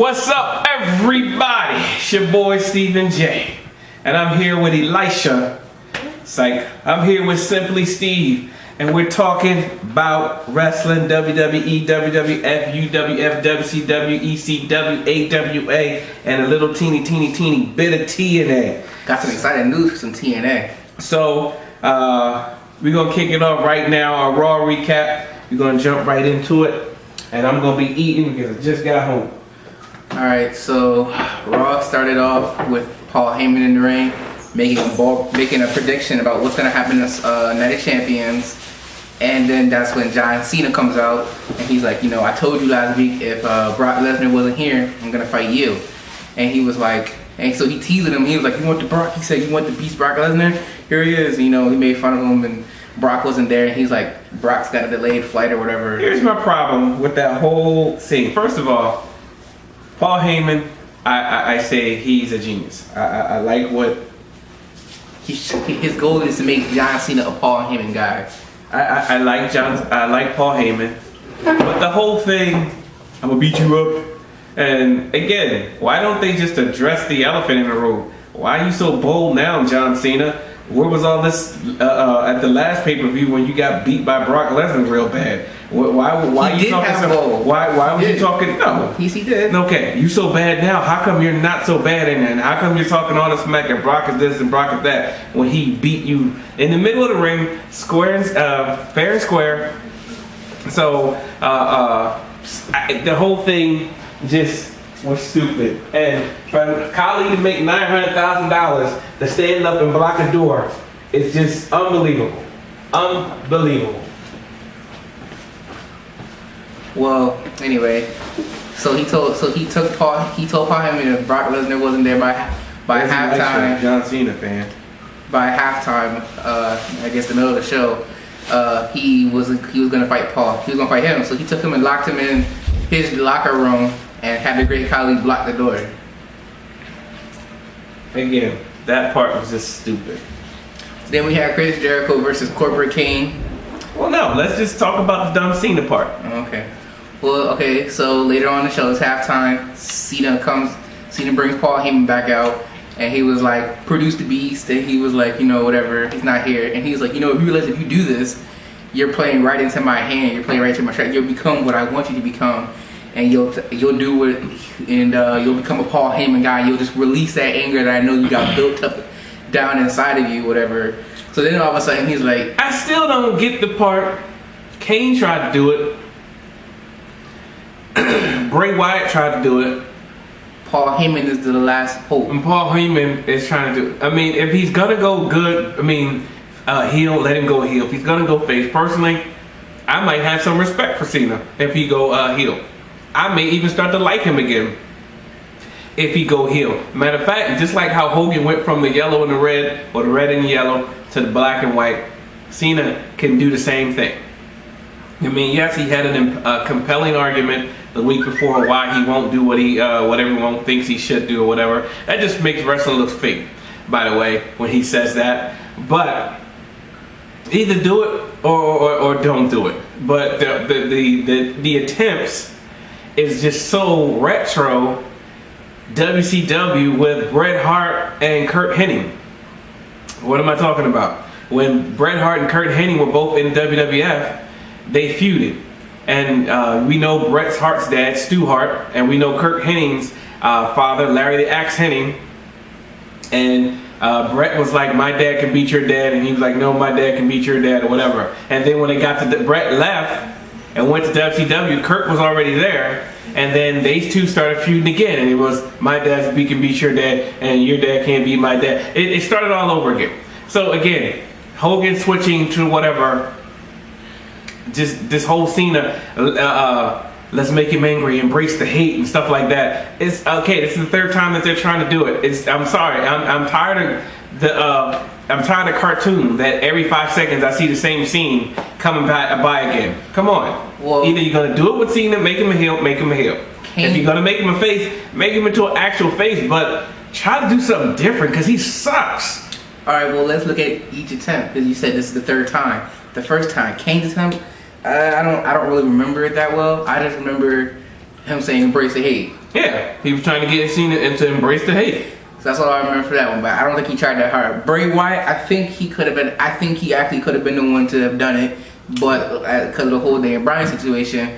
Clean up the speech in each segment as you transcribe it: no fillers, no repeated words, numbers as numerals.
What's up, everybody? It's your boy Stephen J, and I'm here with Elisha. I'm here with Simply Steve, and we're talking about wrestling, WWE, WWF, UWF, WCW, ECW, AWA, and a little teeny bit of TNA. Got some exciting news for some TNA. So, we're gonna kick it off right now. Our Raw recap. We're gonna jump right into it, and I'm gonna be eating because I just got home. Alright, so Raw started off with Paul Heyman in the ring, making a prediction about what's going to happen to Night of Champions. And then that's when John Cena comes out, and he's like, you know, I told you last week if Brock Lesnar wasn't here, I'm going to fight you. And he was like, and so he teased him, he was like, you want the Brock? He said, you want the beast Brock Lesnar? Here he is, you know, he made fun of him, and Brock wasn't there, and he's like, Brock's got a delayed flight or whatever. Here's my problem with that whole thing. First of all, Paul Heyman, I say he's a genius. I like what his goal is to make John Cena a Paul Heyman guy. I like Paul Heyman, but the whole thing, I'm gonna beat you up. And again, why don't they just address the elephant in the room? Why are you so bold now, John Cena? Where was all this at the last pay-per-view when you got beat by Brock Lesnar real bad? Why he you talking so? Why was you talking? No, he did. Okay, you so bad now. How come you're not so bad in there? How come you're talking all this smack and Brock is this and Brock is that when he beat you in the middle of the ring, fair and square? So the whole thing just was stupid. And for Khali to make $900,000 to stand up and block a door, it's just unbelievable. Unbelievable. Well, anyway, so he told Paul Heyman that Brock Lesnar wasn't there by halftime. John Cena fan. By halftime, I guess the middle of the show, he was gonna fight Paul. He was gonna fight him. So he took him and locked him in his locker room and had the Great Khali block the door. Again, that part was just stupid. Then we had Chris Jericho versus Corporate Kane. Well, no, let's just talk about the dumb Cena part. Okay. Well, okay, so later on in the show, it's halftime. Cena brings Paul Heyman back out, and he was like, produce the beast, and he was like, you know, whatever, he's not here. And he's like, you know, if you realize if you do this, you're playing right into my hand, you're playing right into my track, you'll become what I want you to become, and you'll do what, and you'll become a Paul Heyman guy, you'll just release that anger that I know you got built up down inside of you, whatever. So then all of a sudden he's like, I still don't get the part. Kane tried to do it. Bray Wyatt tried to do it. Paul Heyman is the last hope. And Paul Heyman is trying to do it. I mean, if he's gonna go good, heel, let him go heel. If he's gonna go face, personally, I might have some respect for Cena if he go heel. I may even start to like him again if he go heel. Matter of fact, just like how Hogan went from the yellow and the red, or the red and yellow, to the black and white, Cena can do the same thing. I mean, yes, he had a compelling argument the week before why he won't do what everyone thinks he should do or whatever. That just makes wrestling look fake, by the way, when he says that. But either do it or don't do it. But the attempts is just so retro WCW with Bret Hart and Curt Hennig. What am I talking about? When Bret Hart and Curt Hennig were both in WWF, they feuded. And we know Bret Hart's dad, Stu Hart, and we know Curt Hennig's father, Larry the Axe Hennig. And Bret was like, my dad can beat your dad. And he was like, no, my dad can beat your dad or whatever. And then when they got to Bret left and went to WCW, Curt was already there. And then they two started feuding again. And it was, my dad can beat your dad and your dad can't beat my dad. It started all over again. So again, Hogan switching to whatever, just this whole Cena, let's make him angry, embrace the hate and stuff like that. It's okay. This is the third time that they're trying to do it. I'm sorry. I'm tired of I'm tired of cartoon that every 5 seconds I see the same scene coming by again. Come on. Well, either you're gonna do it with Cena, make him a heel, make him a heel. If you're gonna make him a face, make him into an actual face. But try to do something different because he sucks. All right. Well, let's look at each attempt because you said this is the third time. The first time, Kane's attempt, I don't really remember it that well. I just remember Him saying embrace the hate. Yeah, he was trying to get Cena to embrace the hate. So that's all I remember for that one. But I don't think he tried that hard. Bray Wyatt, I think he could have been. I think he actually could have been the one to have done it, but because of the whole Daniel Bryan situation,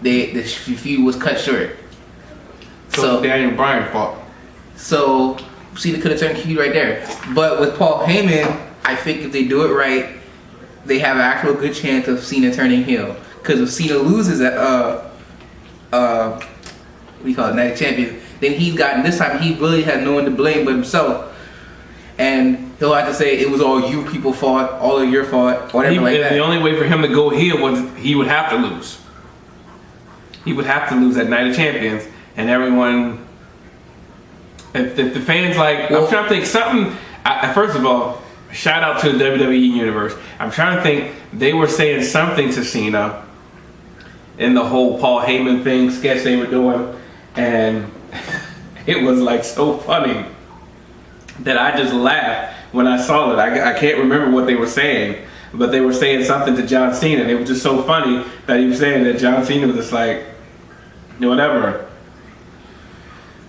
the feud was cut short. So Daniel Bryan's fault. So Cena could have turned feud right there. But with Paul Heyman, I think if they do it right, they have an actual good chance of Cena turning heel. Because if Cena loses at what do you call it, Night Champion, then he's gotten, this time he really has no one to blame but himself. And he'll have to say it was all you people fault, all of your fault, whatever like that. The only way for him to go heel was he would have to lose. He would have to lose at Night of Champions, and everyone, if the fans like, well, I'm trying to think something. First of all, shout out to the WWE Universe. I'm trying to think, they were saying something to Cena in the whole Paul Heyman thing sketch they were doing, and it was like so funny that I just laughed when I saw it. I can't remember what they were saying, but they were saying something to John Cena, and it was just so funny that he was saying that John Cena was just like, whatever.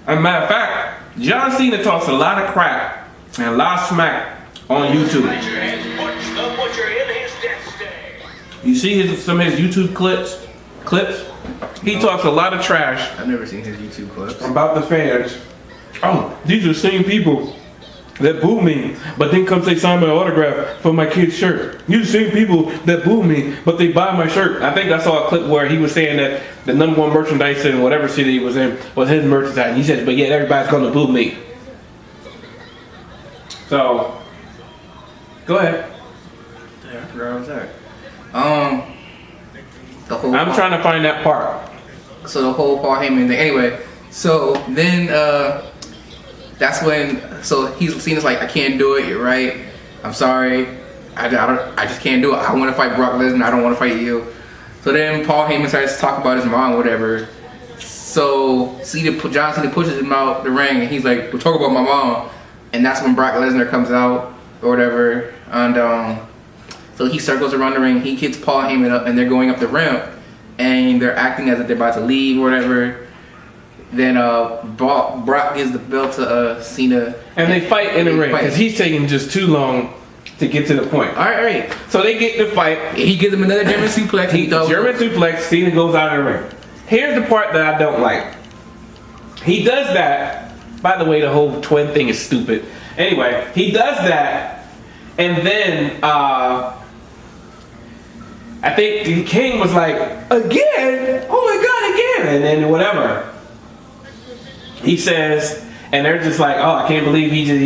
As a matter of fact, John Cena talks a lot of crap and a lot of smack on YouTube. You see some of his YouTube clips? He talks a lot of trash. I've never seen his YouTube clips. About the fans. Oh, these are the same people that boo me, but then come say sign my autograph for my kid's shirt. These are the same people that boo me, but they buy my shirt. I think I saw a clip where he was saying that the #1 merchandise in whatever city he was in was his merchandise. And he said, but yet everybody's gonna boo me. So, go ahead. Yeah, I forgot what was that. I'm trying to find that part. So the whole Paul Heyman thing. Anyway, so then that's when he's seen as like, I can't do it. You're right. I'm sorry. I just can't do it. I want to fight Brock Lesnar. I don't want to fight you. So then Paul Heyman starts to talk about his mom, whatever. So John Cena pushes him out the ring, and he's like, "We'll talk about my mom." And that's when Brock Lesnar comes out or whatever. And so he circles around the ring. He gets Paul Heyman up, and they're going up the ramp, and they're acting as if they're about to leave or whatever. Then Brock gives the belt to Cena, and they fight in the ring because he's taking just too long to get to the point. All right. So they get in the fight. He gives him another German suplex. German suplex. Cena goes out of the ring. Here's the part that I don't like. He does that. By the way, the whole twin thing is stupid. Anyway, he does that, and then I think the King was like, again? Oh my God, again! And then whatever. He says, and they're just like, oh, I can't believe he did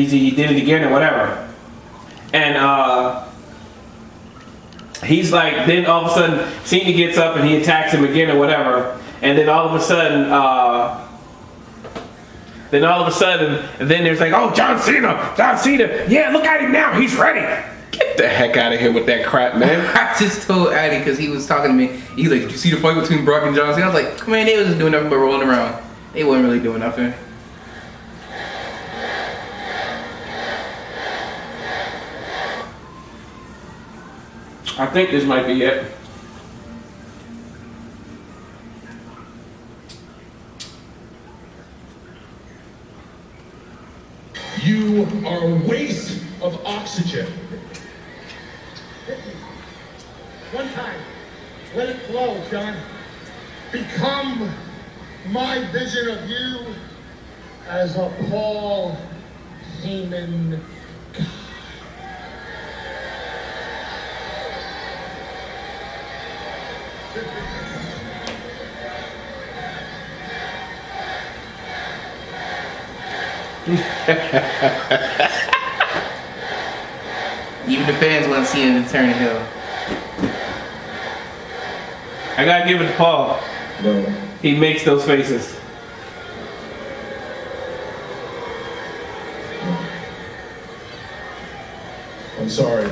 it again or whatever. And he's like, then all of a sudden, Cena gets up and he attacks him again or whatever. And then all of a sudden, then there's like, oh, John Cena, yeah, look at him now, he's ready. Get the heck out of here with that crap, man. I just told Addy, because he was talking to me, he's like, did you see the fight between Brock and John Cena? I was like, man, they was just doing nothing but rolling around. They weren't really doing nothing. I think this might be it. You are a waste of oxygen. One time, let it flow, John. Become my vision of you as a Paul Heyman guy. Even the fans want to see him turn heel. I gotta give it to Paul. No. He makes those faces. I'm sorry.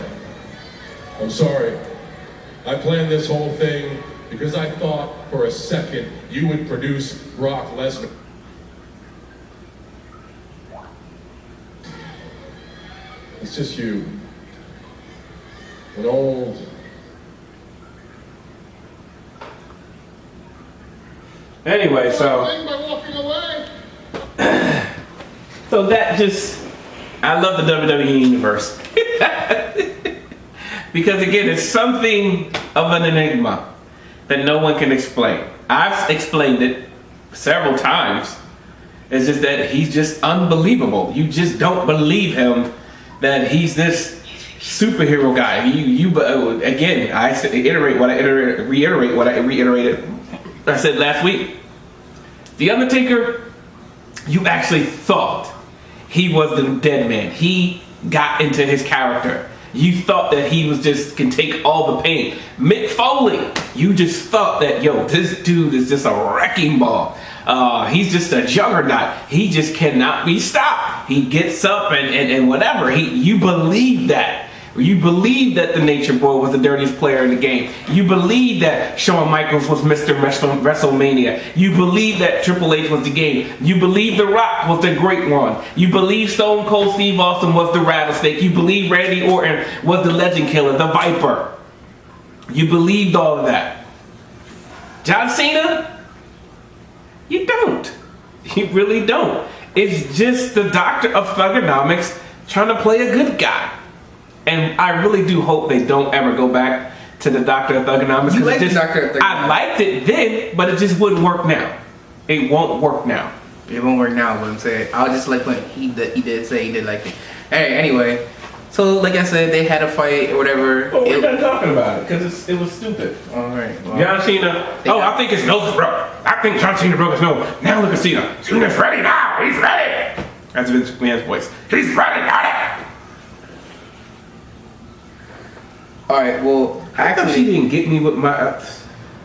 I planned this whole thing because I thought for a second you would produce Brock Lesnar. It's just you. An old. Anyway, so that just, I love the WWE universe. Because again, it's something of an enigma that no one can explain. I've explained it several times. It's just that he's just unbelievable. You just don't believe him that he's this superhero guy. Again, I reiterate what I reiterated. I said last week. The Undertaker, you actually thought he was the dead man. He got into his character. You thought that he was just can take all the pain. Mick Foley, you just thought that, yo, this dude is just a wrecking ball. He's just a juggernaut. He just cannot be stopped. He gets up and whatever. You believe that. You believe that the Nature Boy was the dirtiest player in the game. You believe that Shawn Michaels was Mr. WrestleMania. You believe that Triple H was the game. You believe The Rock was the great one. You believe Stone Cold Steve Austin was the rattlesnake. You believe Randy Orton was the legend killer, the Viper. You believed all of that. John Cena? You don't. You really don't. It's just the doctor of thugonomics trying to play a good guy. And I really do hope they don't ever go back to the Doctor of Thugonomics. You like the Doctor of Thugonomics? I liked it then, but it just wouldn't work now. It won't work now. It won't work now, what I'm saying. I was just like when he did say he did like it. Hey, anyway, so like I said, they had a fight or whatever. Oh, we're not talking about it because it was stupid. All right. Well, John Cena. I think it's no, bro. I think John Cena broke his nose. Now look at Cena. Cena's ready now. He's ready. That's Vince McMahon's voice. He's ready. Got it. Alright, well, actually, she didn't get me with my.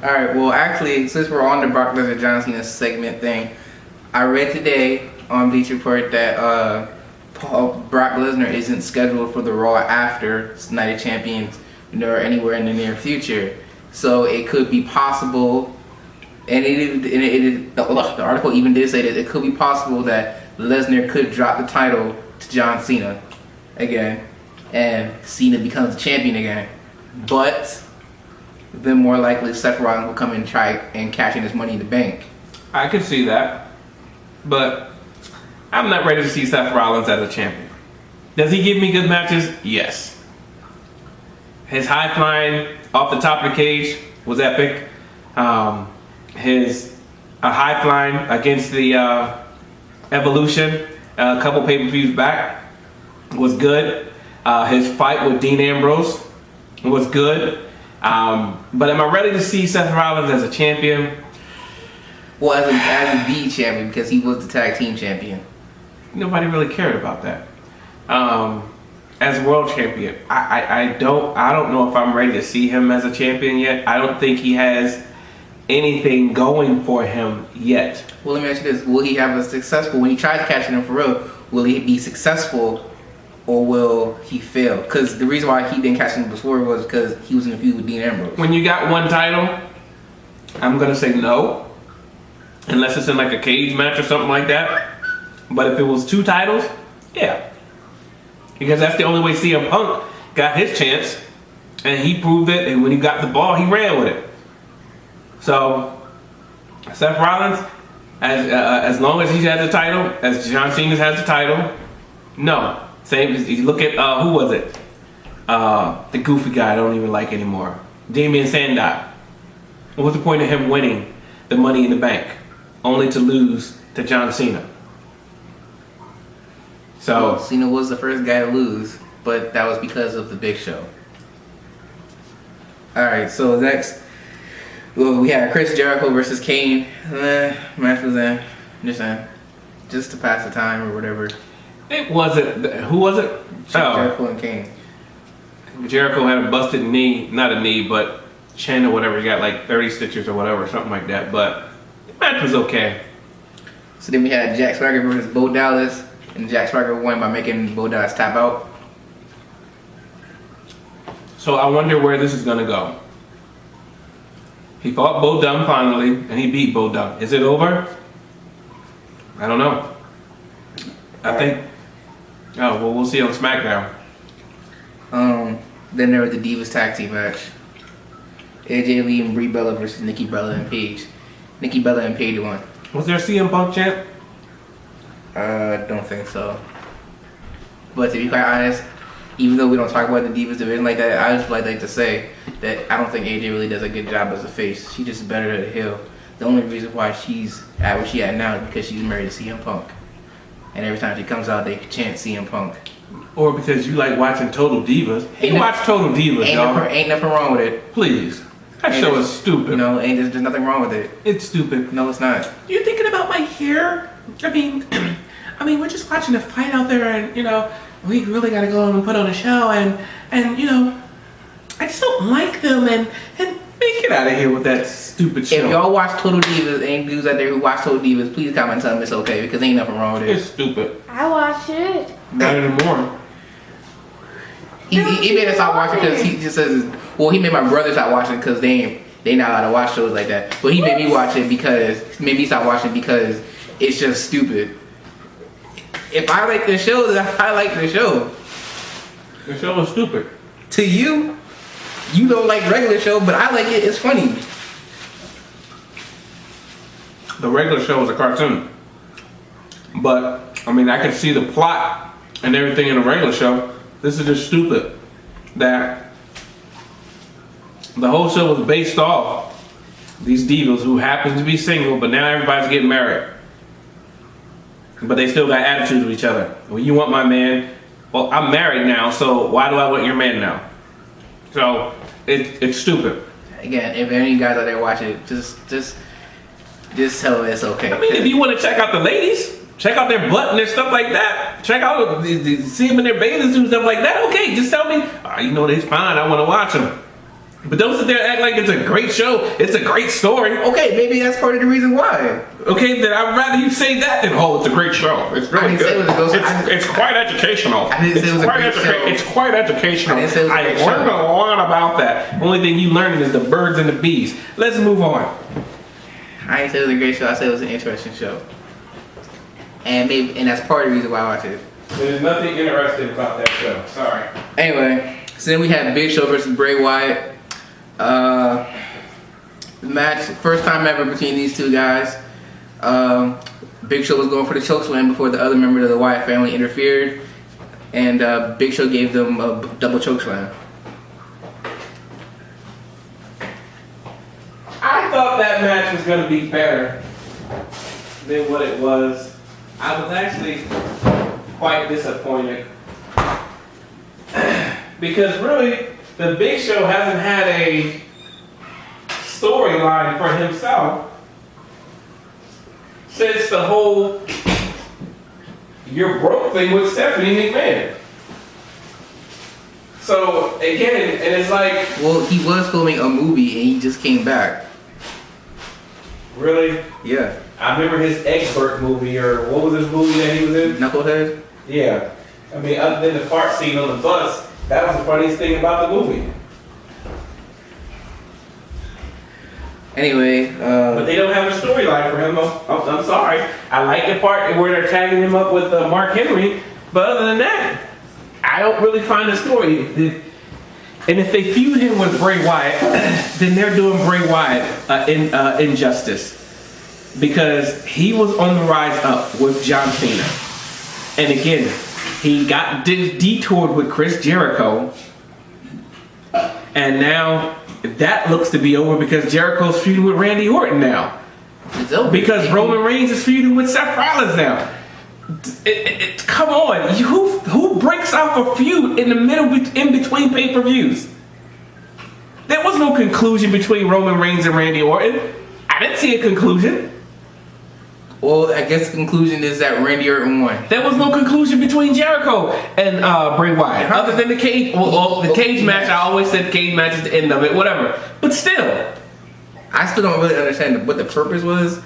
Alright, well, actually, since we're on the Brock Lesnar John Cena segment thing, I read today on Bleacher Report that Brock Lesnar isn't scheduled for the Raw after Night of Champions, nor anywhere in the near future. So it could be possible, and the article even did say that it could be possible that Lesnar could drop the title to John Cena again. And Cena becomes the champion again. But then more likely Seth Rollins will come and try and cash in his Money in the Bank. I could see that. But I'm not ready to see Seth Rollins as a champion. Does he give me good matches? Yes. His high flying off the top of the cage was epic. His high flying against the Evolution a couple pay-per-views back was good. His fight with Dean Ambrose was good. But am I ready to see Seth Rollins as a champion? Well, as the champion, because he was the tag team champion. Nobody really cared about that. As world champion, I don't know if I'm ready to see him as a champion yet. I don't think he has anything going for him yet. Well, let me ask you this. Will he have a successful, when he tries to cash in for real, will he be successful or will he fail? Because the reason why he didn't cash in before was because he was in a feud with Dean Ambrose. When you got one title, I'm going to say no. Unless it's in like a cage match or something like that. But if it was two titles, yeah. Because that's the only way CM Punk got his chance. And he proved it. And when he got the ball, he ran with it. So, Seth Rollins, as long as he has the title, as John Cena has the title, no. Same as you look at, who was it? The goofy guy I don't even like anymore. Damian Sandow. What was the point of him winning the Money in the Bank? Only to lose to John Cena. So well, Cena was the first guy to lose, but that was because of the Big Show. Alright, so next, well, we had Chris Jericho versus Kane. Match was just to pass the time or whatever. It wasn't. Who was it? Jericho and Kane. Jericho had a busted knee, not a knee, but chin or whatever. He got like 30 stitches or whatever, something like that. But the match was okay. So then we had Jack Swagger versus Bo Dallas, and Jack Swagger won by making Bo Dallas tap out. So I wonder where this is gonna go. He fought Bo Dunn finally, and he beat Bo Dunn. Is it over? I don't know. I think. Oh well, we'll see on SmackDown. Then there was the Divas tag team match. AJ Lee and Brie Bella versus Nikki Bella and Paige. Nikki Bella and Paige won. Was there a CM Punk champ? Don't think so. But to be quite honest, even though we don't talk about the Divas division like that, I just like to say that I don't think AJ really does a good job as a face. She's just better at a heel. The only reason why she's at where she's at now is because she's married to CM Punk. And every time she comes out, they chant CM Punk. Or because you like watching Total Divas. You watch Total Divas, y'all. Ain't nothing wrong with it. Please. That show is stupid. No, there's nothing wrong with it. It's stupid. No, it's not. You're thinking about my hair? I mean, we're just watching a fight out there, and we really gotta go and put on a show, and I just don't like them, and get out of here with that stupid show. If y'all watch Total Divas, any dudes out there who watch Total Divas, please comment and tell them it's okay, because ain't nothing wrong with it. It's stupid. I watch it. Not anymore. He made us stop watching because he just says, well, he made my brother stop watching because they not allowed to watch shows like that. But he made me watch it made me stop watching because it's just stupid. If I like the show, then I like the show. The show is stupid. To you, you don't like regular show, but I like it. It's funny. The regular show is a cartoon. But, I can see the plot and everything in the regular show. This is just stupid. That the whole show was based off these divas who happen to be single, but now everybody's getting married. But they still got attitudes with each other. Well, you want my man. Well, I'm married now, so why do I want your man now? So, it's stupid. Again, if any guys out there watch it, just tell them it's okay. If you want to check out the ladies, check out their butt and their stuff like that. Check out, see them in their bathing suits and stuff like that. Okay, just tell me, it's fine, I want to watch them. But don't sit there and act like it's a great show. It's a great story. Okay, maybe that's part of the reason why. Okay, then I'd rather you say that than, it's a great show. It's really good. It's quite educational. I didn't say it was a great show. It's quite educational. I didn't say it was a great show. I learned a lot about that. The only thing you learning is the birds and the bees. Let's move on. I didn't say it was a great show. I said it was an interesting show. And that's part of the reason why I watch it. There's nothing interesting about that show. Sorry. Anyway, so then we had Big Show versus Bray Wyatt. The match, first time ever between these two guys. Big Show was going for the chokeslam before the other member of the Wyatt family interfered, and Big Show gave them a double chokeslam. I thought that match was going to be better than what it was. I was actually quite disappointed because really the Big Show hasn't had a storyline for himself since the whole "you're broke" thing with Stephanie McMahon. So again, and it's like, well, he was filming a movie and he just came back. Really? Yeah. I remember his Egbert movie, or what was his movie that he was in? Knucklehead? Yeah. Other than the fart scene on the bus, that was the funniest thing about the movie. Anyway, but they don't have a storyline for him. I'm sorry. I like the part where they're tagging him up with Mark Henry, but other than that, I don't really find a story. And if they feud him with Bray Wyatt, then they're doing Bray Wyatt injustice. Because he was on the rise up with John Cena. And again, he got detoured with Chris Jericho. And now that looks to be over because Jericho's feuding with Randy Orton now. It's over. Because Roman Reigns is feuding with Seth Rollins now. Come on, who breaks off a feud in the middle, in between pay-per-views? There was no conclusion between Roman Reigns and Randy Orton. I didn't see a conclusion. Well, I guess the conclusion is that Randy Orton won. There was no conclusion between Jericho and Bray Wyatt, other than the cage. Well, the cage match. I always said cage match is the end of it, whatever. But still, I still don't really understand what the purpose was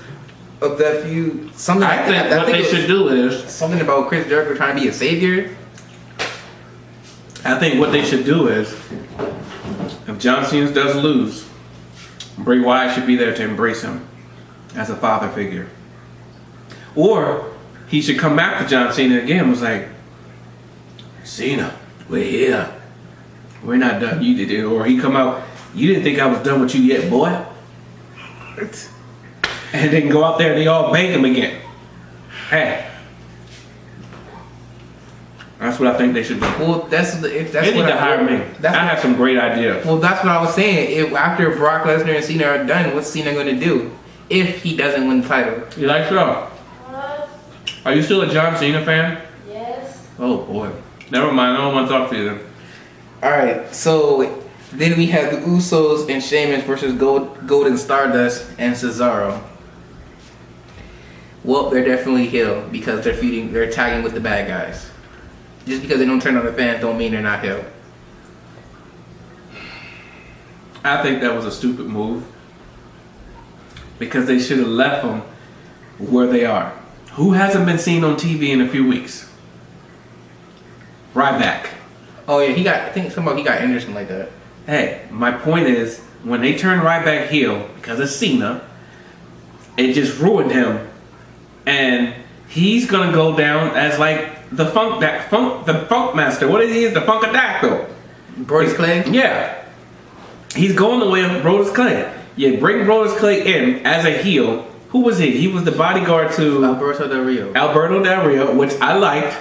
of that feud. I think what they should do is something about Chris Jericho trying to be a savior. I think what they should do is, if John Cena does lose, Bray Wyatt should be there to embrace him as a father figure. Or he should come back to John Cena again and was like, Cena, we're here. We're not done. You did it. Or he come out, you didn't think I was done with you yet, boy. and then go out there and they all bang him again. Hey, that's what I think they should do. Well, that's They what need to hire me. I have some great ideas. Well, that's what I was saying. If after Brock Lesnar and Cena are done, what's Cena going to do if he doesn't win the title? You like so? Are you still a John Cena fan? Yes. Oh boy. Never mind. I don't want to talk to you then. All right, so then we have the Usos and Sheamus versus Golden Stardust and Cesaro. Well, they're definitely heel because they're tagging with the bad guys. Just because they don't turn on the fans don't mean they're not heel. I think that was a stupid move because they should have left them where they are. Who hasn't been seen on TV in a few weeks? Ryback. Oh yeah, I think he got injured, something like that. Hey, my point is, when they turned Ryback heel because of Cena, it just ruined him, and he's gonna go down as like the funk master. What is he? The Funkadactyl. Brodus Clay. Yeah, he's going the way of Brodus Clay. You bring Brodus Clay in as a heel. Who was he? He was the bodyguard to Alberto Del Rio. Alberto Del Rio, which I liked.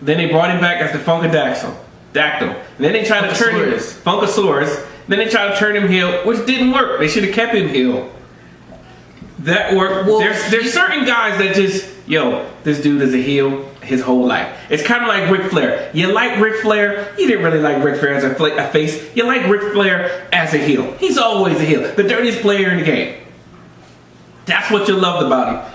Then they brought him back as the Funkadactyl. And then they tried to turn him Funkasaurus. Then they tried to turn him heel, which didn't work. They should have kept him heel. That worked. Well, there's certain guys that just, this dude is a heel his whole life. It's kind of like Ric Flair. You like Ric Flair. You didn't really like Ric Flair as a face. You like Ric Flair as a heel. He's always a heel. The dirtiest player in the game. That's what you loved about him.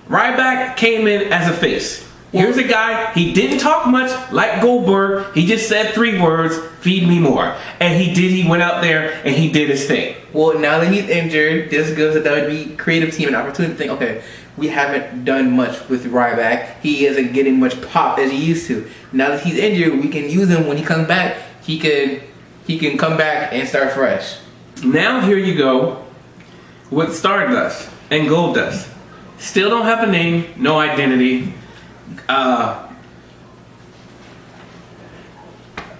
Ryback came in as a face. Here's a guy, he didn't talk much like Goldberg. He just said 3 words, feed me more. And he went out there and he did his thing. Well, now that he's injured, this gives the WWE creative team an opportunity to think, okay, we haven't done much with Ryback. He isn't getting much pop as he used to. Now that he's injured, we can use him when he comes back. He can come back and start fresh. Now here you go with Stardust and Goldust. Still don't have a name, no identity.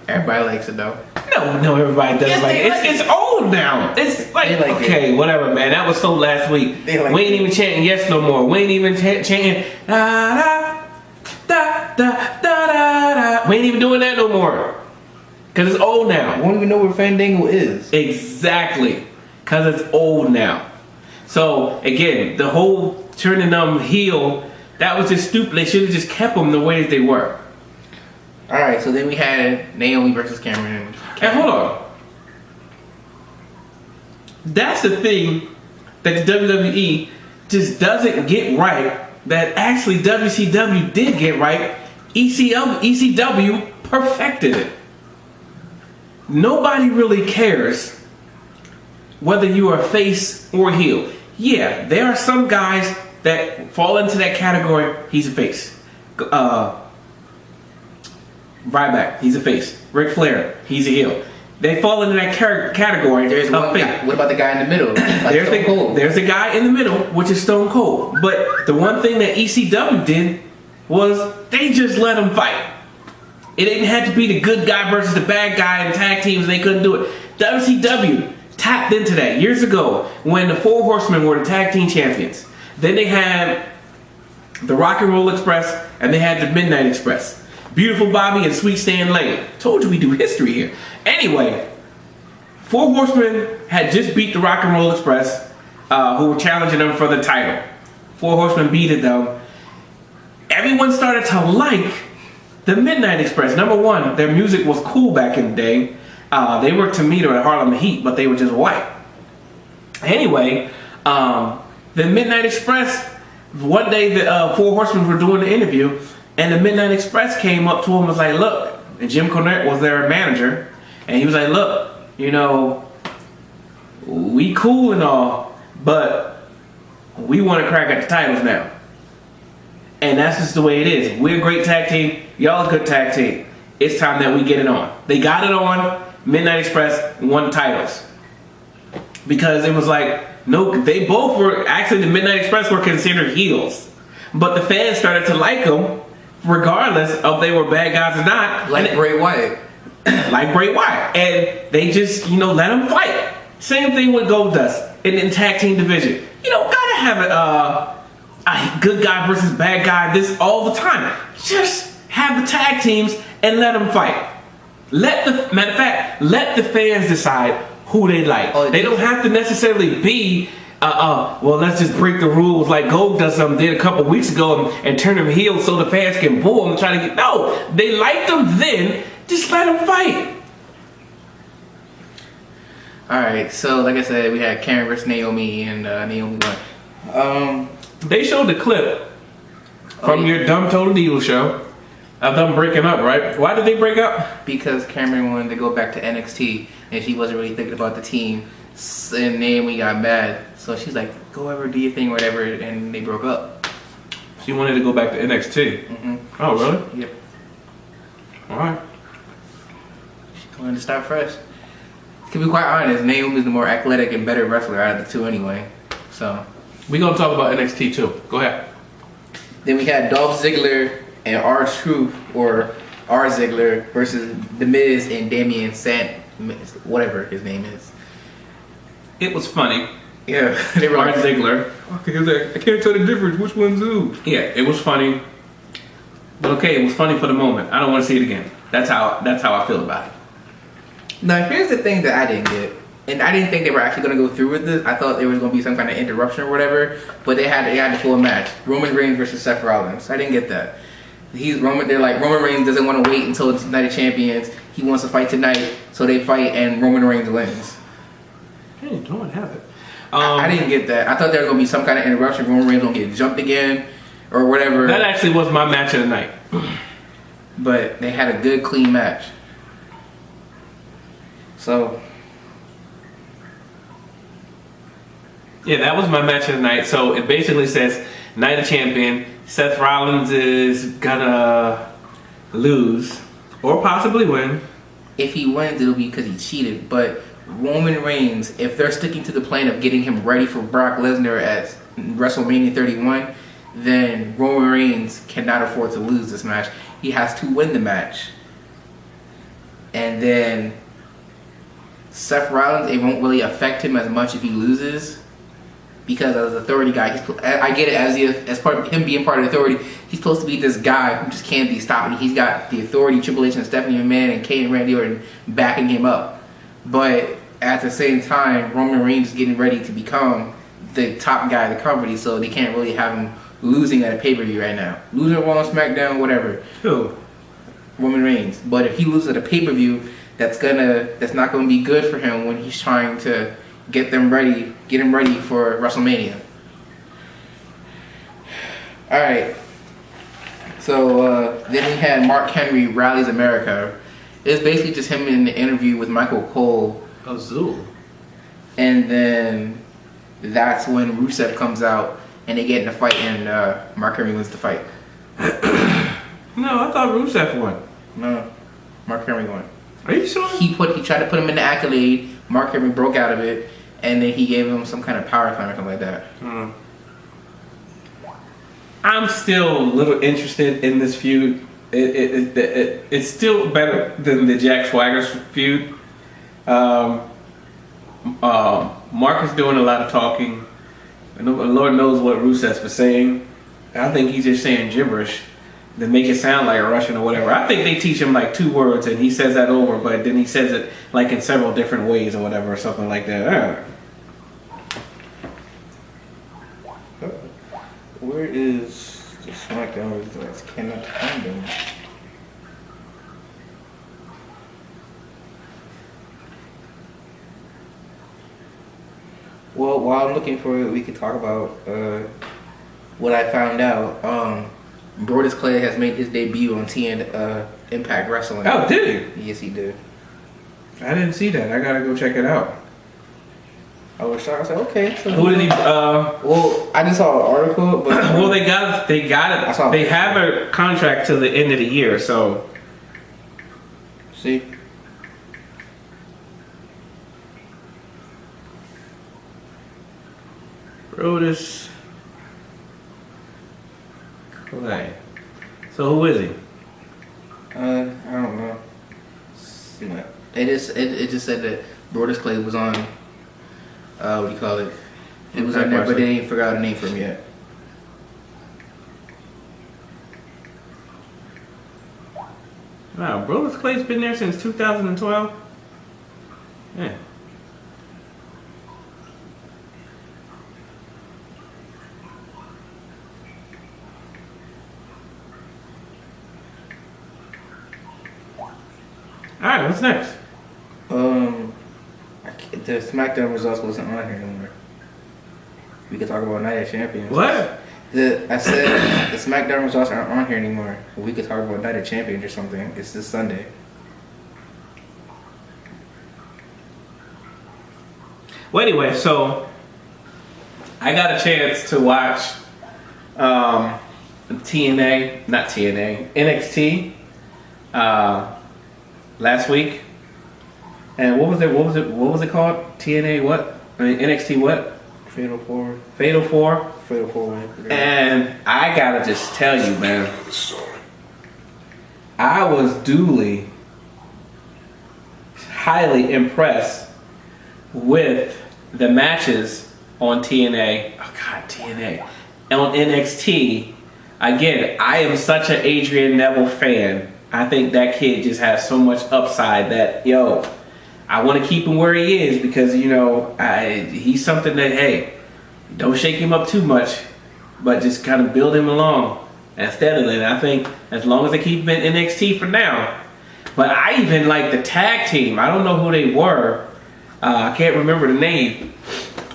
Everybody likes it though. No, everybody does it's old now. It's like, okay, whatever, man. That was so last week. We ain't even chanting yes no more. We ain't even chanting da da da da da da. We ain't even doing that no more. Cause it's old now. I don't even know where Fandango is. Exactly. Cause it's old now. So again, the whole turning them heel, that was just stupid. They should have just kept them the way that they were. Alright, so then we had Naomi versus Cameron. And hold on. That's the thing that the WWE just doesn't get right, that actually WCW did get right. ECW perfected it. Nobody really cares whether you are face or heel. Yeah, there are some guys that fall into that category. He's a face. Ryback, he's a face. Ric Flair, he's a heel. They fall into that category. There's one guy. What about the guy in the middle? There's a guy in the middle, which is Stone Cold. But the one thing that ECW did was they just let him fight. It didn't have to be the good guy versus the bad guy in tag teams. They couldn't do it. WCW tapped into that years ago when the Four Horsemen were the tag team champions. Then they had the Rock and Roll Express and they had the Midnight Express. Beautiful Bobby and Sweet Stan Lane. Told you we do history here. Anyway, Four Horsemen had just beat the Rock and Roll Express, who were challenging them for the title. Four Horsemen beat it though. Everyone started to like the Midnight Express. Number one, their music was cool back in the day. They were Tomato at Harlem Heat, but they were just white. Anyway, the Midnight Express, one day the Four Horsemen were doing the interview, and the Midnight Express came up to him and was like, look, and Jim Cornette was their manager, and he was like, look, you know, we cool and all, but we want to crack at the titles now. And that's just the way it is. We're a great tag team. Y'all a good tag team. It's time that we get it on. They got it on. Midnight Express won titles. Because it was like, no, they both were, actually the Midnight Express were considered heels. But the fans started to like them, regardless of they were bad guys or not. Like Bray Wyatt. Like Bray Wyatt. And they just, let them fight. Same thing with Goldust in the tag team division. Gotta have a good guy versus bad guy this all the time. Just have the tag teams and let them fight. Matter of fact, let the fans decide who they like. They don't have to necessarily be. Well, let's just break the rules like Gold did a couple weeks ago and turn them heel so the fans can boo them and try to get. No, they liked them then. Just let them fight. All right, so like I said, we had Karen versus Naomi, and Naomi won. They showed the clip from your Dumb Total Needle show of them breaking up, right? Why did they break up? Because Cameron wanted to go back to NXT, and she wasn't really thinking about the team, and Naomi got mad. So she's like, go over, do your thing, whatever, and they broke up. She wanted to go back to NXT. Mm-hmm. Oh, really? Yep. All right. She wanted to start fresh. To be quite honest, Naomi's the more athletic and better wrestler out of the two anyway. So We're going to talk about NXT too. Go ahead. then we had Dolph Ziggler and R-Truth, or R Ziggler, versus The Miz and Damian whatever his name is. It was funny. Yeah, they were Art Ziggler. I can't tell the difference. Which one's who? Yeah, it was funny. But okay, it was funny for the moment. I don't want to see it again. That's how I feel about it. Now here's the thing that I didn't get, and I didn't think they were actually going to go through with this. I thought there was going to be some kind of interruption or whatever, but they had the full match: Roman Reigns versus Seth Rollins. I didn't get that. They're like, Roman Reigns doesn't want to wait until it's Night of Champions. He wants to fight tonight, so they fight, and Roman Reigns wins. Hey, don't have it. I didn't get that. I thought there was going to be some kind of interruption. Roman Reigns going to get jumped again, or whatever. That actually was my match of the night. But they had a good, clean match. So Yeah, that was my match of the night. So it basically says Night of Champion. Seth Rollins is gonna lose or possibly win. if he wins, it'll be because he cheated. But Roman Reigns, if they're sticking to the plan of getting him ready for Brock Lesnar at WrestleMania 31, then Roman Reigns cannot afford to lose this match. He has to win the match. And then Seth Rollins, it won't really affect him as much if he loses, because as an authority guy, I get it as part of him being part of the authority. He's supposed to be this guy who just can't be stopped. He's got the authority, Triple H and Stephanie McMahon and Kane and Randy Orton backing him up. But at the same time, Roman Reigns is getting ready to become the top guy of the company, so they can't really have him losing at a pay-per-view right now. Losing Raw, SmackDown, whatever. Who? Roman Reigns. But if he loses at a pay-per-view, that's not gonna be good for him when he's trying to get him ready for WrestleMania. All right. So then we had Mark Henry rallies America. It's basically just him in the interview with Michael Cole. Azul. And then that's when Rusev comes out and they get in a fight, and Mark Henry wins the fight. No, I thought Rusev won. No, Mark Henry won. Are you sure? He tried to put him in the accolade. Mark Henry broke out of it, and then he gave him some kind of power slam or something like that. I'm still a little interested in this feud. It's still better than the Jack Swagger's feud. Mark is doing a lot of talking. And Lord knows what Rusev's for saying. I think he's just saying gibberish to make it sound like a Russian or whatever. I think they teach him like 2 words and he says that over, but then he says it like in several different ways or whatever, or something like that. Where is the SmackDown results? Cannot find them. Well, while I'm looking for it, we could talk about what I found out. Brodus Clay has made his debut on Impact Wrestling. Oh, did he? Yes, he did. I didn't see that. I gotta go check it out. I was shocked. I said, okay. So Who did he? Well, I just saw an article, but Well, they got it. They have a contract till the end of the year, so. see. Brodus Clay. So who is he? I don't know. It just said that Brodus Clay was on. What do you call it? It was on there, but they didn't figure out a name for him yet. Wow, Brodus Clay's been there since 2012. Yeah. Alright, what's next? The SmackDown results wasn't on here anymore. We could talk about Night of Champions. What? I said the SmackDown results aren't on here anymore. We could talk about Night of Champions or something. It's this Sunday. Well, anyway, so I got a chance to watch NXT last week. And what was it called? TNA what? I mean NXT what? Fatal 4. Fatal 4. Fatal 4. And I gotta just tell you, man, I was duly highly impressed with the matches on TNA. Oh God, TNA. On NXT. Again, I am such an Adrian Neville fan. I think that kid just has so much upside that, I want to keep him where he is because, he's something that, hey, don't shake him up too much, but just kind of build him along and steadily. And I think as long as they keep him in NXT for now. But I even like the tag team. I don't know who they were. I can't remember the name.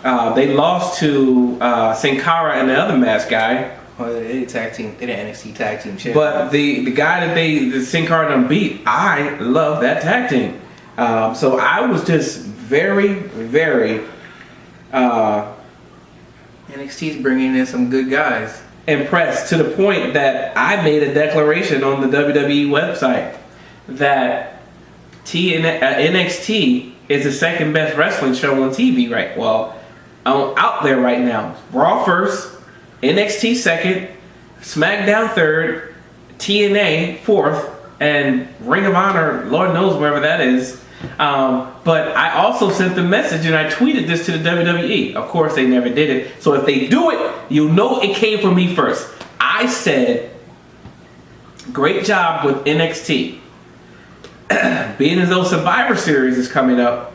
They lost to Sin Cara and the other mask guy. Well, they tag team. They the NXT tag team champions. But the guy that the Sin Cara done beat, I love that tag team. So I was just very, very NXT's bringing in some good guys. Impressed to the point that I made a declaration on the WWE website that NXT is the second best wrestling show on TV out there right now. Raw first, NXT second, SmackDown third, TNA fourth, and Ring of Honor, Lord knows wherever that is. But I also sent the message and I tweeted this to the WWE. Of course, they never did it. So if they do it, you know it came from me first. I said, great job with NXT. Being as though Survivor Series is coming up,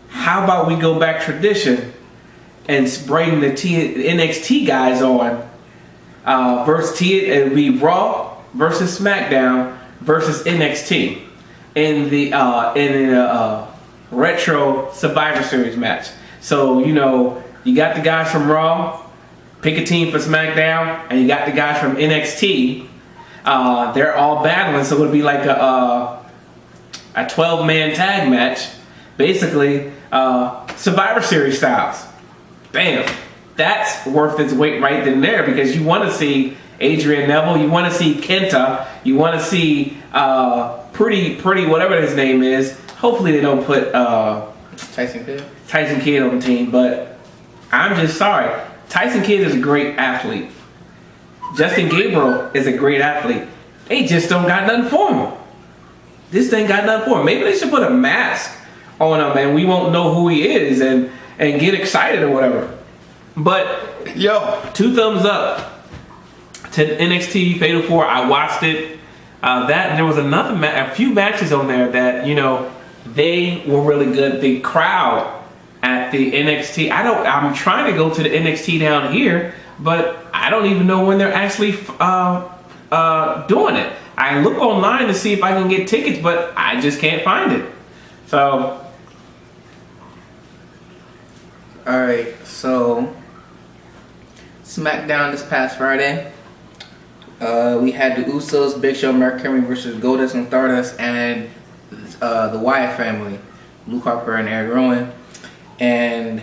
how about we go back tradition and bring the NXT guys on versus it would be Raw versus SmackDown versus NXT in the retro Survivor Series match. So you got the guys from Raw, pick a team for SmackDown, and you got the guys from NXT. They're all battling, so it'll be like a 12-man tag match, basically Survivor Series styles. Bam. That's worth its weight right then there because you want to see Adrian Neville, you want to see Kenta, you want to see pretty whatever his name is. Hopefully they don't put Tyson Kidd on the team, but I'm just sorry. Tyson Kidd is a great athlete. Justin Gabriel is a great athlete. They just don't got nothing for him. This thing got nothing for him. Maybe they should put a mask on him and we won't know who he is and get excited or whatever. But 2 thumbs up to NXT Fatal 4. I watched it. That there was a few matches on there that they were really good. The crowd at the NXT. I'm trying to go to the NXT down here, but I don't even know when they're actually doing it. I look online to see if I can get tickets, but I just can't find it. So. Alright, so SmackDown this past Friday. We had the Usos, Big Show, Mark Henry versus Goldust and Stardust, and the Wyatt family, Luke Harper and Eric Rowan. And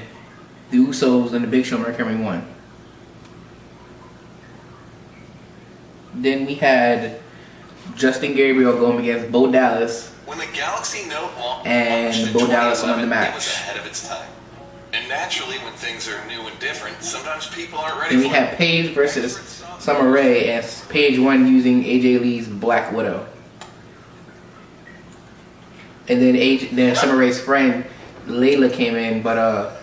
the Usos and the Big Show, Mark Henry won. Then we had Justin Gabriel going against Bo Dallas. When the Galaxy Note and Bo Dallas won the match. It was ahead of its time. And naturally, when things are new and different, sometimes people aren't ready Then we for had it. Paige versus Summer Rae, and Paige won using AJ Lee's Black Widow. And then Summer Rae's friend Layla came in, but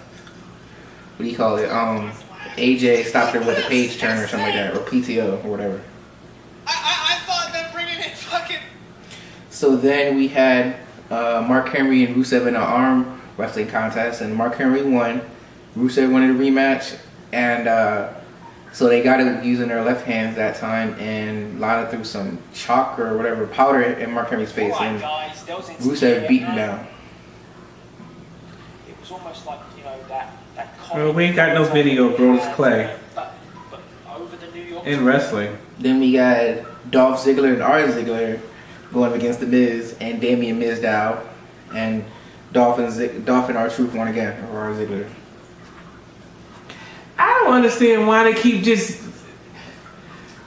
what do you call it? AJ stopped her with a page turn or something like that, or PTO or whatever. I thought that bringing in fucking. So then we had Mark Henry and Rusev in an arm wrestling contest, and Mark Henry won. Rusev wanted a rematch, and so they got it using their left hands that time, and Lana threw some chalk or whatever powder in Mark Henry's face, and Rusev beat him down. It was almost like, you know, that Well, we ain't got no video, bro. It's Clay. But over the New York In wrestling. Then we got Dolph Ziggler and Art Ziggler going against The Miz and Damian Mizdow, and Dolph and R-Truth won again over Art Ziggler. I don't understand why they keep just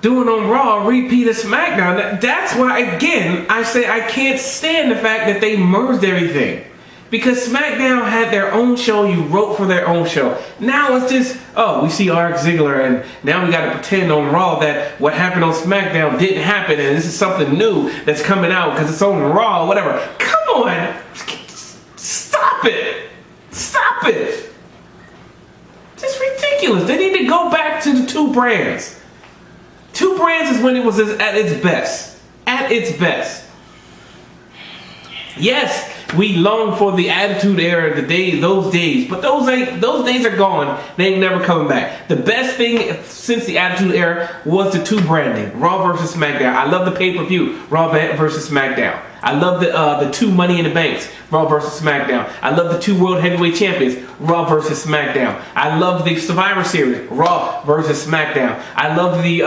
doing on Raw a repeat of SmackDown. That's why, again, I say I can't stand the fact that they merged everything. Because SmackDown had their own show, you wrote for their own show. Now it's just, oh, we see Art Ziggler, and now we gotta pretend on Raw that what happened on SmackDown didn't happen, and this is something new that's coming out because it's on Raw or whatever. Come on! Stop it! Stop it! It's ridiculous. They need to go back to the two brands. Two brands is when it was at its best. At its best. Yes, we long for the Attitude Era, those days, but those days are gone. They ain't never coming back. The best thing since the Attitude Era was the two branding, Raw versus SmackDown. I love the pay-per-view, Raw versus SmackDown. I love the two Money in the Banks, Raw versus SmackDown. I love the two World Heavyweight Champions, Raw versus SmackDown. I love the Survivor Series, Raw versus SmackDown. I love the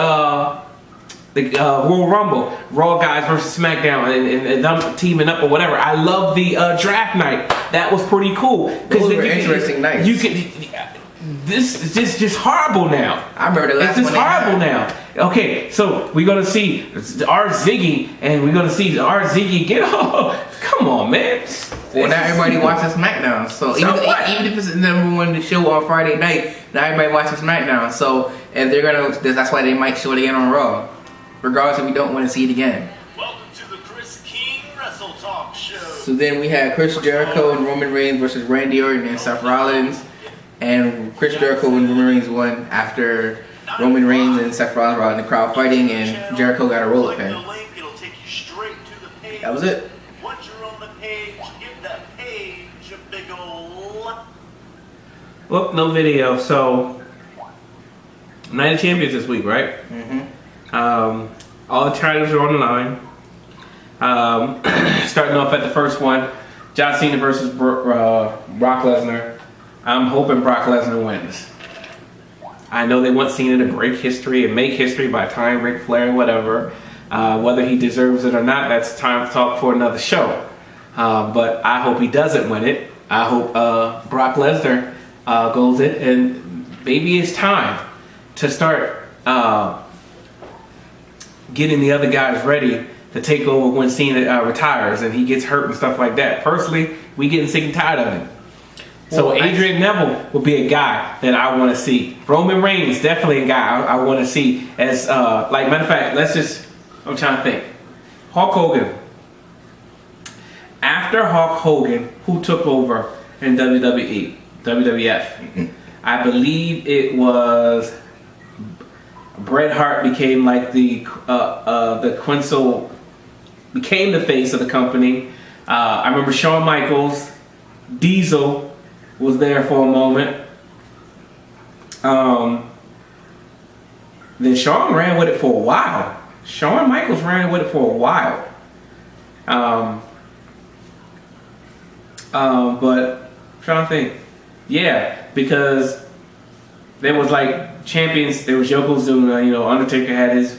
Royal Rumble, Raw guys versus SmackDown, and them teaming up or whatever. I love the draft night. That was pretty cool. Those were interesting nights. This is just horrible now. I remember the last one. one. It's just horrible now. Okay, so we're gonna see our Ziggy, and we're gonna see our Ziggy get. Oh, come on, man. Well, now everybody watches SmackDown. So even if it's the number one show on Friday night, now everybody watches SmackDown. So if they're gonna, that's why they might show it again on Raw, regardless if we don't want to see it again. Welcome to the Chris King Wrestle Talk Show. So then we had Chris Jericho and Roman Reigns versus Randy Orton and Seth Rollins, and Chris Jericho and Roman Reigns won after Roman Reigns and Seth Rollins were out in the crowd fighting, and Jericho got a roll-up pin. That was it. Once you're on the page, give that page a big ol'. Well, no video. So, Night of Champions this week, right? Mm-hmm. All the titles are on the line. Starting off at the first one, John Cena versus Brock Lesnar. I'm hoping Brock Lesnar wins. I know they want Cena to break history and make history by tying Ric Flair and whatever. Whether he deserves it or not, that's time to talk for another show. But I hope he doesn't win it. I hope Brock Lesnar goes it, and maybe it's time to start getting the other guys ready to take over when Cena retires and he gets hurt and stuff like that. Personally, we getting sick and tired of him. So Adrian Neville will be a guy that I want to see. Roman Reigns, definitely a guy I want to see. As like, matter of fact, I'm trying to think. Hulk Hogan. After Hulk Hogan, who took over in WWF? I believe it was Bret Hart became like the Quinzel, became the face of the company. I remember Shawn Michaels, Diesel was there for a moment. Then Shawn ran with it for a while. Shawn Michaels ran with it for a while. But I'm trying to think. Yeah, because there was like champions. There was Yokozuna. Undertaker had his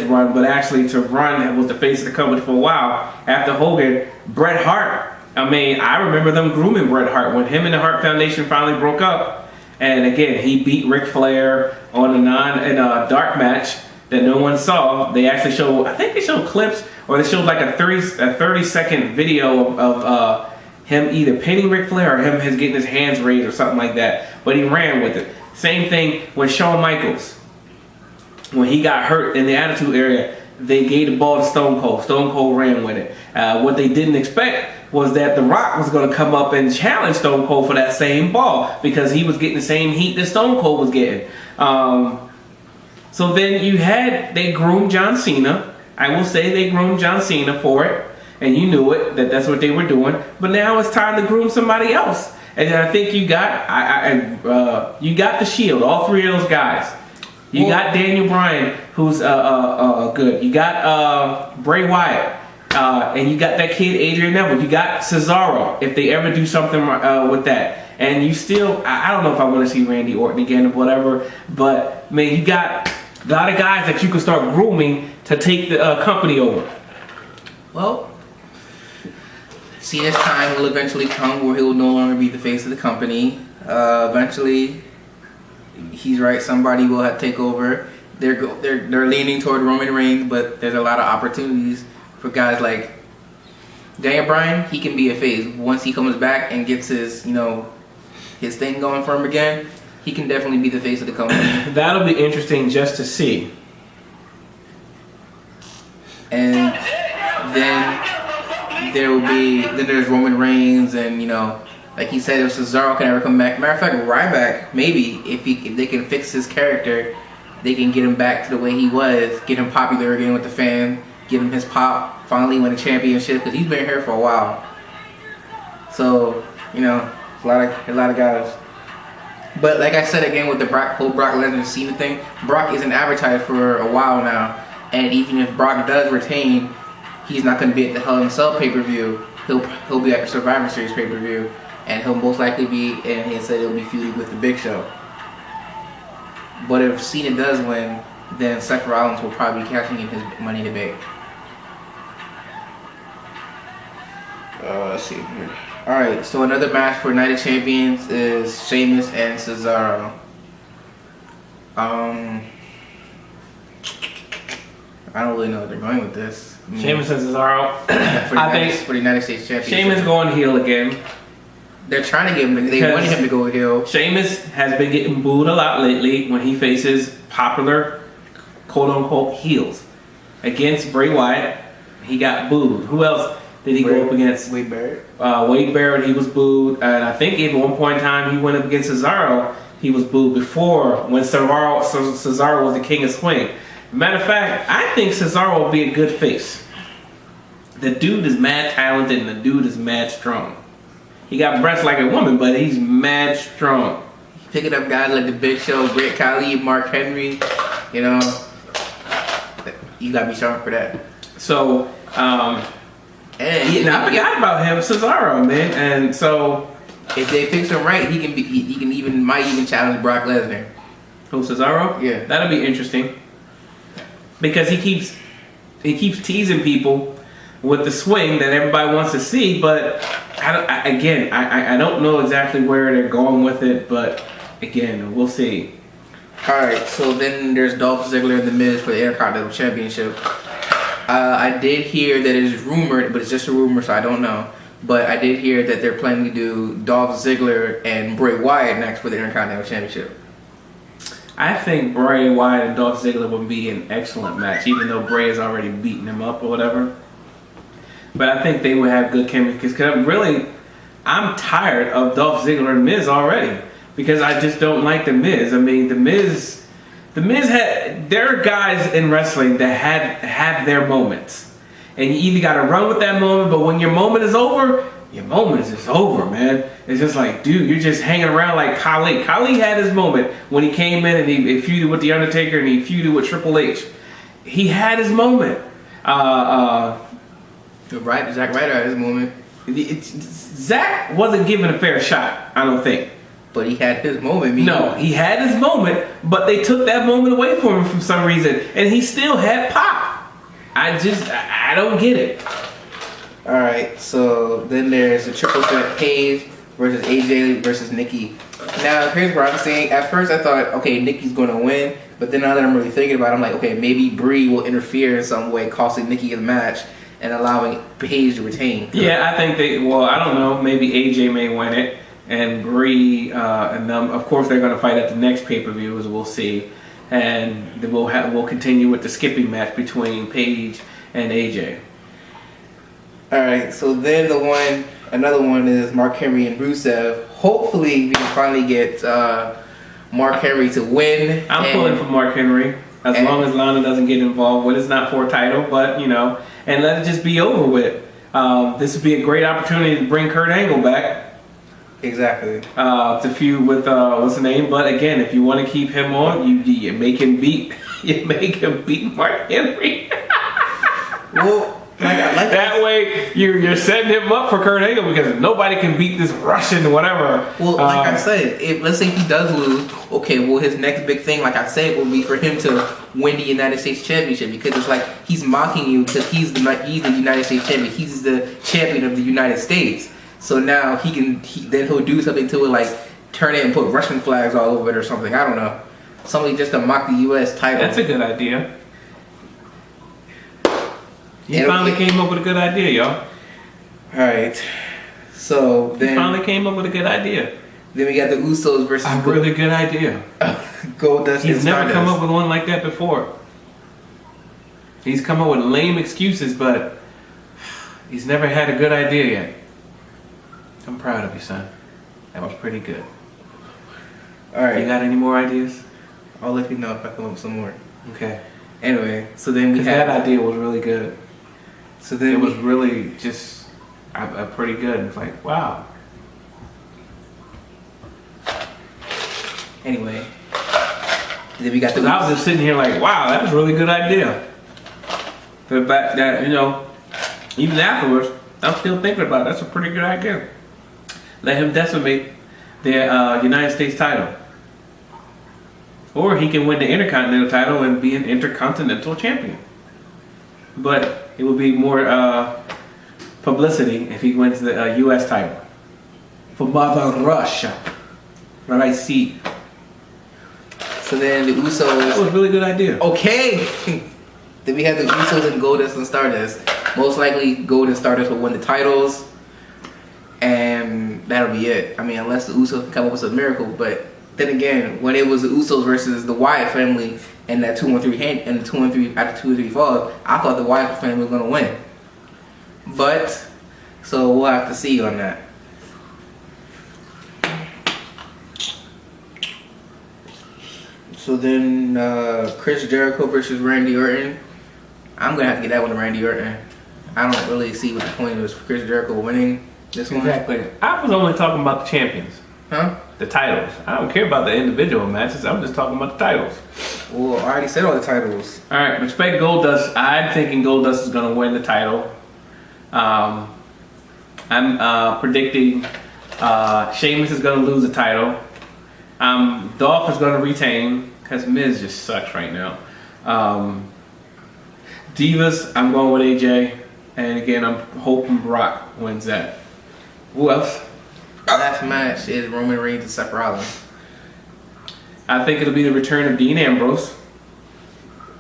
run, but actually to run was the face of the company for a while. After Hogan, Bret Hart. I mean, I remember them grooming Bret Hart when him and the Hart Foundation finally broke up. And again, he beat Ric Flair on a dark match that no one saw. They actually showed, I think they showed clips, or they showed like a 30-second video of him either pinning Ric Flair or him getting his hands raised or something like that. But he ran with it. Same thing with Shawn Michaels. When he got hurt in the Attitude Era, they gave the ball to Stone Cold. Stone Cold ran with it. What they didn't expect was that The Rock was going to come up and challenge Stone Cold for that same ball because he was getting the same heat that Stone Cold was getting. So then they groomed John Cena. I will say they groomed John Cena for it, and you knew it, that's what they were doing. But now it's time to groom somebody else. And I think you got you got the Shield, all three of those guys. You got Daniel Bryan, who's good. You got Bray Wyatt, and you got that kid Adrian Neville. You got Cesaro, if they ever do something with that. And you still, I don't know if I want to see Randy Orton again or whatever, but man, you got a lot of guys that you can start grooming to take the company over. Well, Cena's time will eventually come where he will no longer be the face of the company. Eventually, he's right. Somebody will have to take over. They're leaning toward Roman Reigns, but there's a lot of opportunities for guys like Daniel Bryan. He can be a face once he comes back and gets his his thing going for him again. He can definitely be the face of the company. That'll be interesting just to see. And then there's Roman Reigns, and like he said, if Cesaro can ever come back. Matter of fact, Ryback, maybe if they can fix his character, they can get him back to the way he was, get him popular again with the fans, give him his pop, finally win a championship, because he's been here for a while. So a lot of guys. But like I said again with the whole Brock Lesnar Cena thing, Brock isn't advertised for a while now, and even if Brock does retain, he's not going to be at the Hell in a Cell pay-per-view. He'll be at the Survivor Series pay-per-view, and he'll most likely be, and he said he'll be feuding with the Big Show. But if Cena does win, then Seth Rollins will probably be cashing in his Money in the Bank. Let's see here. Alright, so another match for Night of Champions is Sheamus and Cesaro. I don't really know where they're going with this. Sheamus and Cesaro. For the United States Championship. Sheamus going heel again. They're trying to get him. They wanted him to go heel. Sheamus has been getting booed a lot lately when he faces popular, quote-unquote, heels. Against Bray Wyatt, he got booed. Who else did he go up against? Wade Barrett. Wade Barrett, he was booed. And I think even one point in time he went up against Cesaro, he was booed before when Cesaro was the king of swing. Matter of fact, I think Cesaro will be a good face. The dude is mad talented and the dude is mad strong. He got breasts like a woman, but he's mad strong. Picking up guys like the Big Show, Great Khali, Mark Henry, you gotta be sharp for that. So, I forgot about him, Cesaro, man. And so, if they fix him right, he might even challenge Brock Lesnar. Who, Cesaro? Yeah, that'll be interesting because he keeps teasing people with the swing that everybody wants to see, but I don't know exactly where they're going with it, but again, we'll see. Alright, so then there's Dolph Ziggler and The Miz for the Intercontinental Championship. I did hear that it is rumored, but it's just a rumor, so I don't know. But I did hear that they're planning to do Dolph Ziggler and Bray Wyatt next for the Intercontinental Championship. I think Bray Wyatt and Dolph Ziggler would be an excellent match, even though Bray has already beaten him up or whatever. But I think they would have good chemistry because I'm tired of Dolph Ziggler and Miz already because I just don't like the Miz. I mean, the Miz there are guys in wrestling that have their moments, and you either got to run with that moment, but when your moment is over, your moment is just over, man. It's just like, dude, you're just hanging around like Khali. Khali had his moment when he came in and he feuded with The Undertaker and he feuded with Triple H. He had his moment. Zack Ryder had his moment. Zack wasn't given a fair shot, I don't think. But he had his moment. No, he had his moment, but they took that moment away from him for some reason, and he still had pop. I don't get it. Alright, so then there's a triple threat Paige versus AJ versus Nikki. Now, here's what I'm saying. At first, I thought, okay, Nikki's going to win, but then now that I'm really thinking about it, I'm like, okay, maybe Brie will interfere in some way, costing Nikki the match and allowing Paige to retain. Yeah, I think I don't know, maybe AJ may win it, and Brie and them, of course, they're going to fight at the next pay-per-view, as we'll see. and then we'll continue with the skipping match between Paige and AJ. All right, so then another one is Mark Henry and Rusev. Hopefully, we can finally get Mark Henry to win. I'm pulling for Mark Henry as long as Lana doesn't get involved. Well, it's not for a title, but and let it just be over with. This would be a great opportunity to bring Kurt Angle back. Exactly. To feud with what's the name? But again, if you want to keep him on, you make him beat Mark Henry. Well. That way, you're setting him up for Kurt Angle because nobody can beat this Russian whatever. Well, like I said, let's say he does lose, okay, well his next big thing, like I said, will be for him to win the United States Championship, because it's like he's mocking you because he's the United States champion. He's the champion of the United States. So now then he'll do something to it, like turn it and put Russian flags all over it or something. I don't know, something just to mock the U.S. title. That's a good idea. He finally came up with a good idea, y'all. Alright. So then... He finally came up with a good idea. Then we got the Usos versus... A really good idea. Goldust. He's never come up with one like that before. He's come up with lame excuses, but he's never had a good idea yet. I'm proud of you, son. That was pretty good. Alright. You got any more ideas? I'll let you know if I come up with some more. Okay. Anyway, so then we had... That idea was really good. So then it was really just pretty good. It's like, wow. Anyway, then we got the... I was just sitting here like, wow, that was a really good idea. The fact that, even afterwards, I'm still thinking about it. That's a pretty good idea. Let him decimate the United States title. Or he can win the Intercontinental title and be an Intercontinental Champion. But it will be more publicity if he wins the U.S. title. For Mother Russia. What I see. So then the Usos... That was a really good idea. Okay! Then we have the Usos and Goldust and Stardust. Most likely Gold and Stardust will win the titles. And that'll be it. I mean, unless the Usos can come up with a miracle. But then again, when it was the Usos versus the Wyatt family and that 2-1-3 and the 2-1-3 after 2 or 3 falls, I thought the Wyatt family was gonna win. But so we'll have to see on that. So then Chris Jericho versus Randy Orton. I'm gonna have to get that one to Randy Orton. I don't really see what the point is for Chris Jericho winning this one. Exactly. I was only talking about the champions. Huh? The titles. I don't care about the individual matches. I'm just talking about the titles. Well, I already said all the titles. All right, respect Goldust. I'm thinking Goldust is going to win the title. I'm predicting Sheamus is going to lose the title. Dolph is going to retain because Miz just sucks right now. Divas, I'm going with AJ. And again, I'm hoping Brock wins that. Who else? Last match is Roman Reigns and Seth Rollins. I think it'll be the return of Dean Ambrose.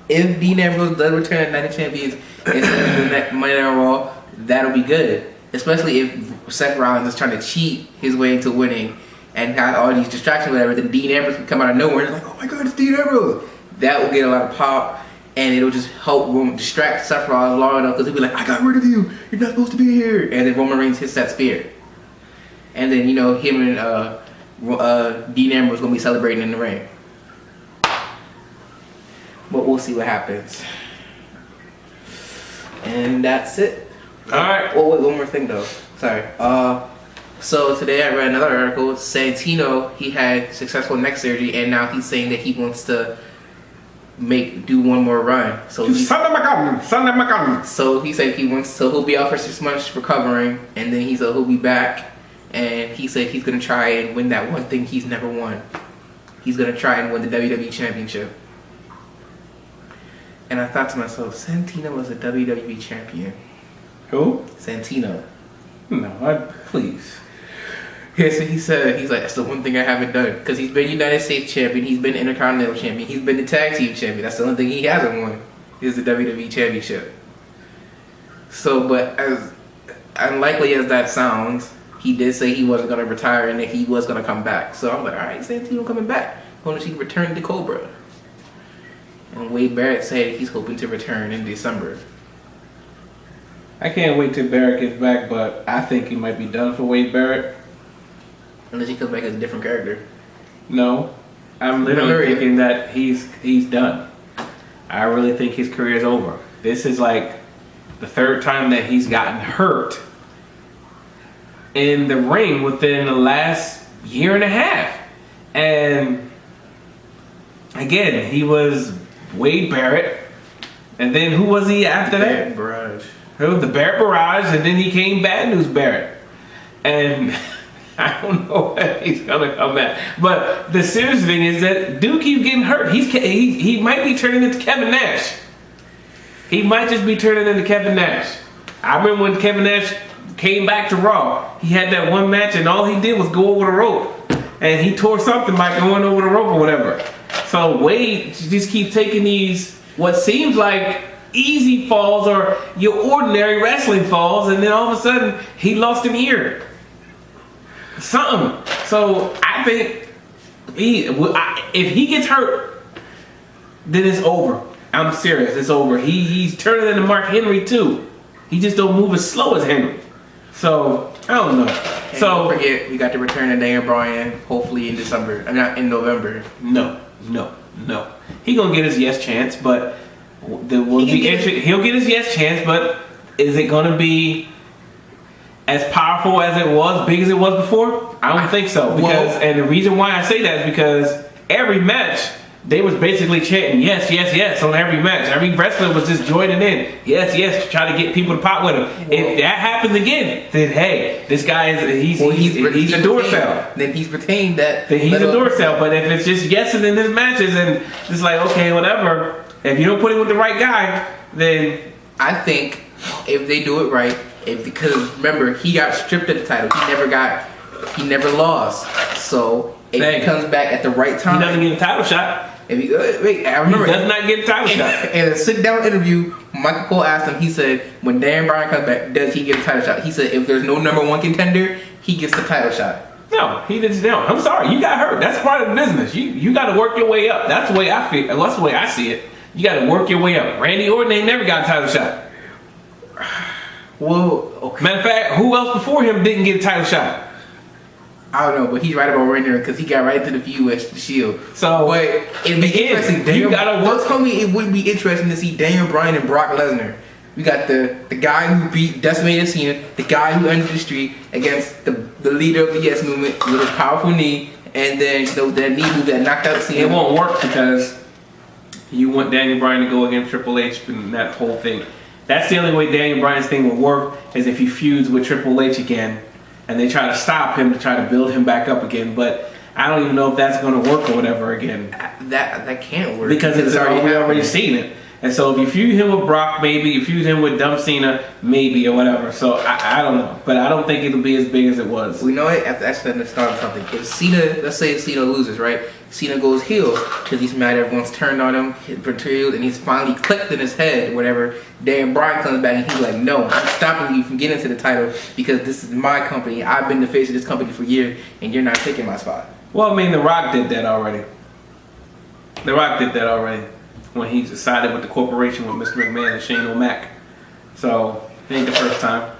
If Dean Ambrose does return as Night of Champions instead of Monday Night Raw, that'll be good. Especially if Seth Rollins is trying to cheat his way into winning and have all these distractions, whatever. Then Dean Ambrose can come out of nowhere and it's like, oh my God, it's Dean Ambrose. That will get a lot of pop, and it'll just help distract Seth Rollins long enough because he'll be like, I got rid of you. You're not supposed to be here. And then Roman Reigns hits that spear. And then, him and Dean Ambrose gonna be celebrating in the ring. But we'll see what happens. And that's it. Alright. Oh, wait, one more thing though. Sorry. So today I read another article. Santino, he had successful neck surgery, and now he's saying that he wants to do one more run. So he said he'll be out for 6 months recovering, and then he said he'll be back. And he said he's going to try and win that one thing he's never won. He's going to try and win the WWE Championship. And I thought to myself, Santino was a WWE Champion. Who? Santino. No, please. Here's what he said. He's like, that's the one thing I haven't done. Because he's been United States Champion. He's been Intercontinental Champion. He's been the Tag Team Champion. That's the only thing he hasn't won. Is the WWE Championship. So, but as unlikely as that sounds, he did say he wasn't going to retire and that he was going to come back. So I'm like, all right, Santino coming back. Only he returned to Cobra. And Wade Barrett said he's hoping to return in December. I can't wait till Barrett gets back, but I think he might be done for Wade Barrett. Unless he comes back as a different character. No, I'm literally thinking that he's done. I really think his career is over. This is like the third time that he's gotten hurt in the ring within the last year and a half. And again, he was Wade Barrett. And then who was he after that? Barrage. It was the Barrett Barrage, and then he came Bad News Barrett. And I don't know when he's gonna come back. But the serious thing is that dude keeps getting hurt. He might be turning into Kevin Nash. He might just be turning into Kevin Nash. I remember when Kevin Nash came back to Raw. He had that one match, and all he did was go over the rope, and he tore something by going over the rope or whatever. So Wade just keeps taking these what seems like easy falls or your ordinary wrestling falls, and then all of a sudden he lost an ear. Something. So I think if he gets hurt, then it's over. I'm serious. It's over. He's turning into Mark Henry too. He just don't move as slow as Henry. So I don't know. And So don't forget, we got the return of Daniel Bryan hopefully in December. Not in November. no. He gonna get his yes chance, but he'll get his yes chance. But is it gonna be as powerful as it was, big as it was before? I don't think so. And the reason why I say that is because every match they was basically chanting yes, yes, yes on every match. Every wrestler was just joining in. Yes, yes, to try to get people to pop with him. If that happens again, then hey, this guy is he's a door cell. Then he's retained that. Then he's a door cell. But if it's just yeses in his matches and it's like, okay, whatever. If you don't put him with the right guy, then I think if they do it right, because remember he got stripped of the title. He never lost. So if he comes back at the right time, he doesn't get a title shot. I remember He does not get a title shot. In a sit-down interview, Michael Cole asked him. He said, "When Daniel Bryan comes back, does he get a title shot?" He said, "If there's no number one contender, he gets the title shot." No, he didn't. No, I'm sorry, you got hurt. That's part of the business. You got to work your way up. That's the way I feel. That's the way I see it. You got to work your way up. Randy Orton ain't never got a title shot. Well, okay. Matter of fact, who else before him didn't get a title shot? I don't know, but he's right about Randy because he got right to the feud with the Shield. So, but it'd be interesting. Don't tell me it wouldn't be interesting to see Daniel Bryan and Brock Lesnar. We got the guy who beat Decimated Cena, the guy who ended the streak against the leader of the Yes Movement with his powerful knee, and then that knee move that knocked out Cena. It won't work because you want Daniel Bryan to go against Triple H and that whole thing. That's the only way Daniel Bryan's thing will work is if he feuds with Triple H again. And they try to stop him to try to build him back up again, but I don't even know if that's going to work or whatever again. That can't work because we already seen it. And so if you feud him with Brock, maybe you feud him with Dumb Cena, maybe or whatever. So I don't know, but I don't think it'll be as big as it was. We know it. That's the start of something. If Cena, let's say Cena loses, right? Cena goes heel because he's mad everyone's turned on him, betrayed, and he's finally clicked in his head, whatever. Then Bryan comes back and he's like, "No, I'm stopping you from getting to the title because this is my company. I've been the face of this company for years, and you're not taking my spot." Well, I mean, The Rock did that already. The Rock did that already when he decided with the corporation with Mr. McMahon and Shane O'Mac. So it ain't the first time.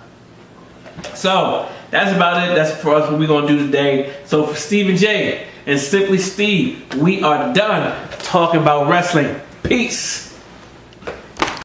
So that's about it. That's for us what we're gonna do today. So for Stephen J and Simply Steve, we are done talking about wrestling. Peace.